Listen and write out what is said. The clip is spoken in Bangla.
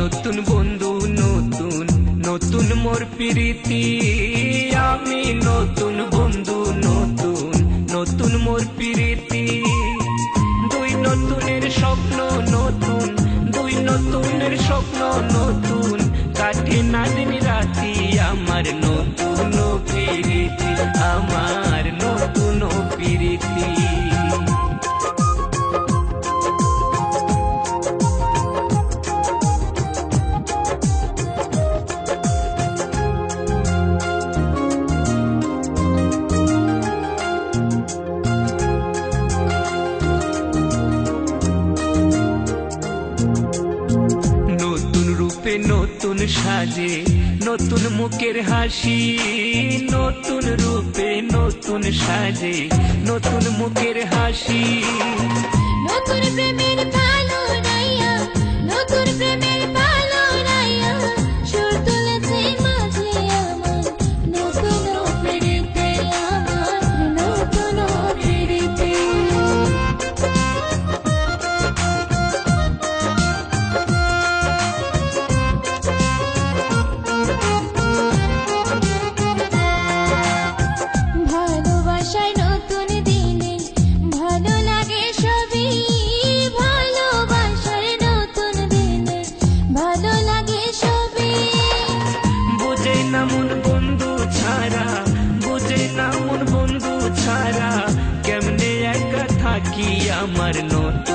নতুন বন্ধু নতুন নতুন মোর প্রীতি, আমি নতুন বন্ধু নতুন নতুন মোর প্রীতি। দুই নতুনের স্বপ্ন নতুন, দুই নতুনের স্বপ্ন নতুন, কাটে না দিন রাতি আমার নতুন প্রীতি, আমার নতুন প্রীতি। নতুন সাজে নতুন মুখের হাসি, নতুন রূপে নতুন সাজে নতুন মুখের হাসি। নতুন প্রেমের ভালো নাইয়া, নতুন প্রেমের ভালো নাইয়া, সুর তুলেছে মাঝে আমার নতুন প্রীতি, আমার নতুন প্রীতি। ভালোবাসায় নতুন দিনে ভালো লাগে সবই, ভালোবাসার নতুন দিনে ভালো লাগে সবই। বুঝে না মন বন্ধু ছাড়া, বুঝে না মন বন্ধু ছাড়া, কেমনে একা থাকি আমার নতুন